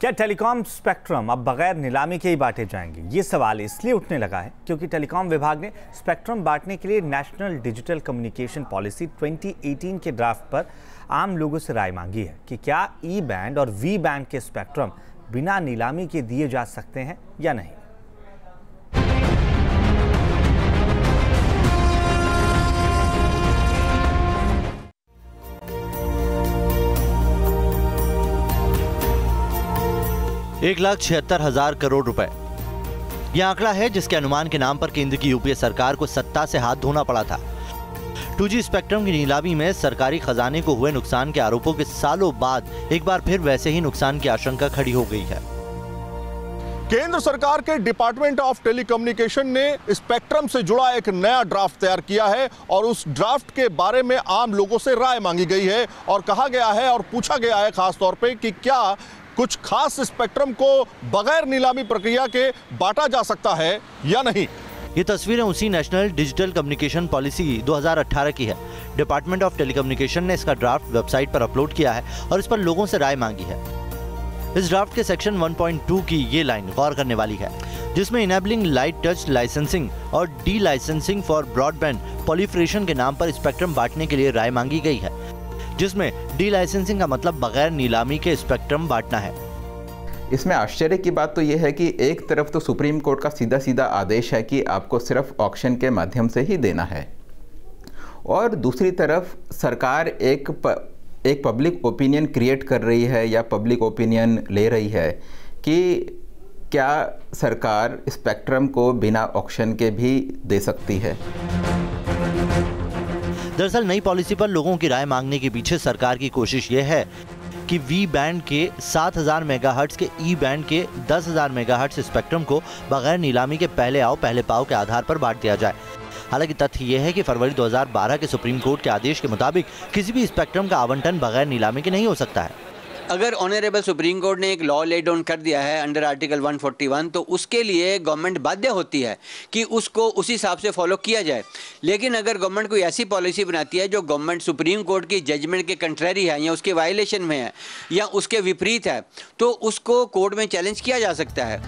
क्या telecom spectrum अब बगैर नीलामी के ही बांटे जाएंगे? ये सवाल इसलिए उठने लगा है क्योंकि टेलीकॉम विभाग ने स्पेक्ट्रम बांटने के लिए नेशनल डिजिटल कम्युनिकेशन पॉलिसी 2018 के ड्राफ्ट पर आम लोगों से राय मांगी है कि क्या ई बैंड और वी बैंड के स्पेक्ट्रम बिना नीलामी के दिए जा सकते हैं या नहीं। एक 1,76,000 करोड़ रुपए, यह आंकड़ा है जिसके अनुमान के नाम पर केंद्र की यूपीए सरकार को सत्ता से हाथ धोना पड़ा था। 2G स्पेक्ट्रम की नीलामी में सरकारी खजाने को हुए नुकसान के आरोपों के सालों बाद एक बार फिर वैसे ही नुकसान की आशंका खड़ी हो गई है। केंद्र सरकार के डिपार्टमेंट ऑफ टेलीकम्युनिकेशन ने स्पेक्ट्रम से जुड़ा एक नया ड्राफ्ट तैयार किया है और उस ड्राफ्ट के बारे में आम लोगों से राय मांगी गई है और कहा गया है और पूछा गया है खास तौर पे कि क्या कुछ खास स्पेक्ट्रम को बगैर नीलामी प्रक्रिया के बांटा जा सकता है या नहीं। ये तस्वीरें उसी नेशनल डिजिटल कम्युनिकेशन पॉलिसी 2018 की है। डिपार्टमेंट ऑफ टेलीकम्युनिकेशन ने इसका ड्राफ्ट वेबसाइट पर अपलोड किया है और इस पर लोगों से राय मांगी है। इस ड्राफ्ट के सेक्शन 1.2 की ये लाइन गौर करने वाली है, जिसमें इनेबलिंग लाइट टच लाइसेंसिंग और D licensing for broadband proliferation के नाम पर स्पेक्ट्रम बांटने के लिए राय मांगी गई है, जिसमें डी लाइसेंसिंग का मतलब बगैर नीलामी के स्पेक्ट्रम बांटना है। इसमें आश्चर्य की बात तो यह है कि एक तरफ तो सुप्रीम कोर्ट का सीधा सीधा आदेश है कि आपको सिर्फ ऑक्शन के माध्यम से ही देना है, और दूसरी तरफ सरकार एक पब्लिक ओपिनियन क्रिएट कर रही है या पब्लिक ओपिनियन ले रही है कि क्या सरकार स्पेक्ट्रम को बिना ऑक्शन के भी दे सकती है। दरअसल नई पॉलिसी पर लोगों की राय मांगने के पीछे सरकार की कोशिश ये है कि वी बैंड के 7,000 मेगाहर्ट्ज के ई बैंड के 10,000 मेगाहर्ट्ज स्पेक्ट्रम को बगैर नीलामी के पहले आओ पहले पाओ के आधार पर बांट दिया जाए। हालांकि तथ्य यह है कि फरवरी 2012 के सुप्रीम कोर्ट के आदेश के मुताबिक किसी भी स्पेक्ट्रम का आवंटन बगैर नीलामी के नहीं हो सकता है। अगर ऑनरेबल सुप्रीम कोर्ट ने एक लॉ ले डाउन कर दिया है अंडर आर्टिकल 141, तो उसके लिए गवर्नमेंट बाध्य होती है कि उसको उसी हिसाब से फॉलो किया जाए। लेकिन अगर गवर्नमेंट कोई ऐसी पॉलिसी बनाती है जो गवर्नमेंट सुप्रीम कोर्ट की जजमेंट के कंट्रेरी है या उसके वायलेशन में है या उसके विपरीत है, तो उसको कोर्ट में चैलेंज किया जा सकता है।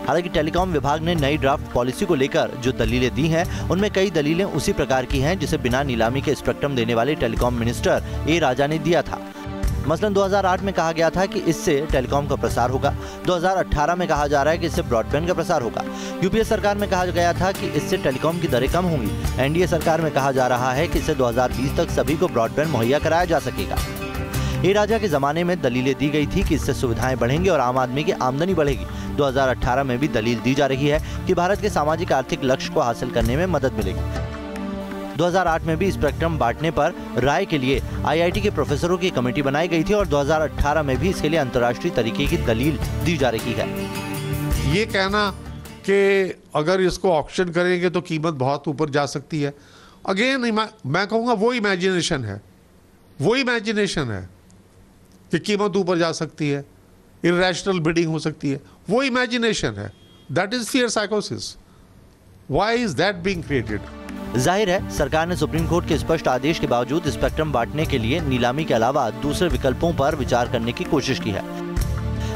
हालांकि टेलीकॉम विभाग ने नई ड्राफ्ट पॉलिसी को लेकर जो दलीलें दी हैं, उनमें कई दलीलें उसी प्रकार की हैं जिसे बिना नीलामी के स्पेक्ट्रम देने वाले टेलीकॉम मिनिस्टर ए राजा ने दिया था। मसलन 2008 में कहा गया था कि इससे टेलीकॉम का प्रसार होगा। 2018 में कहा जा रहा है कि इससे ब्रॉडबैंड का प्रसार होगा। यूपीए सरकार में कहा गया था कि इससे टेलीकॉम की दरें कम होंगी। एनडीए सरकार में कहा जा रहा है कि इससे 2020 तक सभी को ब्रॉडबैंड मुहैया कराया जा सकेगा। ए राजा के जमाने में दलीलें दी गई थी कि इससे सुविधाएं बढ़ेंगी और आम आदमी की आमदनी बढ़ेगी। 2018 में भी दलील दी जा रही है कि भारत के सामाजिक आर्थिक लक्ष्य को हासिल करने में मदद मिलेगी। 2008 में भी स्पेक्ट्रम बांटने पर राय के लिए आईआईटी के प्रोफेसरों की कमेटी बनाई गई थी और 2018 में भी इसके लिए अंतर्राष्ट्रीय तरीके की दलील दी जा रही है। ये कहना कि अगर इसको ऑक्शन करेंगे तो कीमत बहुत ऊपर जा सकती है, अगेन मैं कहूँगा वो इमेजिनेशन है कि कीमत ऊपर जा सकती है, इररेशनल बिडिंग हो सकती है, वो इमेजिनेशन है। दैट इज फियर साइकोसिस। Why is that being created? जाहिर है सरकार ने सुप्रीम कोर्ट के स्पष्ट आदेश के बावजूद स्पेक्ट्रम बांटने के लिए नीलामी के अलावा दूसरे विकल्पों पर विचार करने की कोशिश की है।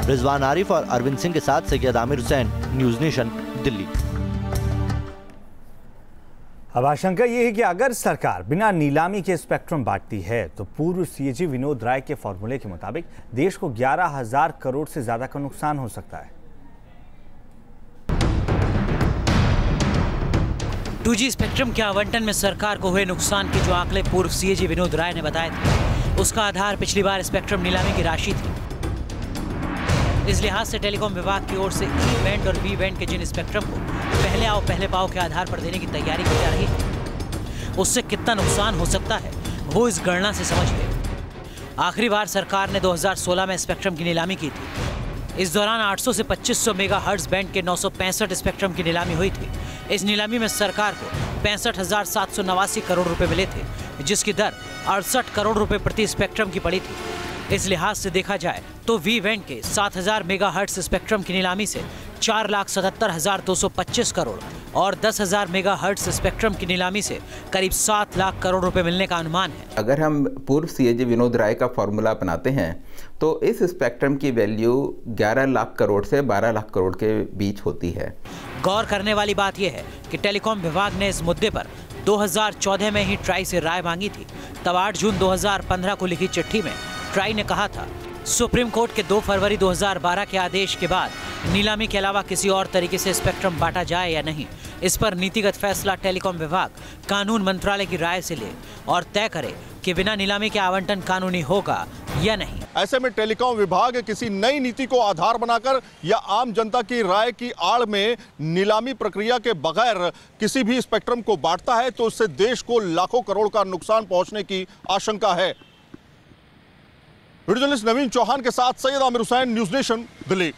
रिजवान आरिफ और अरविंद सिंह के साथ सैयद आमिर हुसैन, न्यूज नेशन, दिल्ली। अब आशंका ये है कि अगर सरकार बिना नीलामी के स्पेक्ट्रम बांटती है तो पूर्व सीएजी विनोद राय के फॉर्मूले के मुताबिक देश को 11,000 करोड़ से ज्यादा का नुकसान हो सकता है। 2G स्पेक्ट्रम के आवंटन में सरकार को हुए नुकसान के जो आंकड़े पूर्व सीएजी विनोद राय ने बताए थे, उसका आधार पिछली बार स्पेक्ट्रम नीलामी की राशि थी। इस लिहाज से टेलीकॉम विभाग की ओर से ई बैंड और वी बैंड के जिन स्पेक्ट्रम को पहले आओ पहले पाओ के आधार पर देने की तैयारी की जा रही है, उससे कितना नुकसान हो सकता है वो इस गणना से समझिए। आखिरी बार सरकार ने 2016 में स्पेक्ट्रम की नीलामी की थी। इस दौरान 800 से 2500 मेगाहर्ट्ज बैंड के 965 स्पेक्ट्रम की नीलामी हुई थी। इस नीलामी में सरकार को 65,789 करोड़ रुपए मिले थे, जिसकी दर 68 करोड़ रुपए प्रति स्पेक्ट्रम की पड़ी थी। इस लिहाज से देखा जाए तो वी बैंड के 7,000 मेगाहर्ट्ज स्पेक्ट्रम की नीलामी से 4,77,225 करोड़ और 10,000 मेगाहर्ट्ज स्पेक्ट्रम की नीलामी से करीब 7 लाख करोड़ रुपए मिलने का अनुमान है। अगर हम पूर्व सीएजी विनोद राय का फॉर्मूला अपनाते हैं तो इस स्पेक्ट्रम की वैल्यू 11 लाख करोड़ से 12 लाख करोड़ के बीच होती है। गौर करने वाली बात यह है कि टेलीकॉम विभाग ने इस मुद्दे पर 2014 में ही ट्राई से राय मांगी थी। तब 8 जून 2015 को लिखी चिट्ठी में ट्राई ने कहा था, सुप्रीम कोर्ट के 2 फरवरी 2012 के आदेश के बाद नीलामी के अलावा किसी और तरीके से स्पेक्ट्रम बांटा जाए या नहीं, इस पर नीतिगत फैसला टेलीकॉम विभाग कानून मंत्रालय की राय से ले और तय करे कि बिना नीलामी के आवंटन कानूनी होगा या नहीं। ऐसे में टेलीकॉम विभाग किसी नई नीति को आधार बनाकर या आम जनता की राय की आड़ में नीलामी प्रक्रिया के बगैर किसी भी स्पेक्ट्रम को बांटता है तो उससे देश को लाखों करोड़ का नुकसान पहुंचने की आशंका है। वीडियो जर्नलिस्ट नवीन चौहान के साथ सैयद आमिर हुसैन, न्यूज़ नेशन, दिल्ली।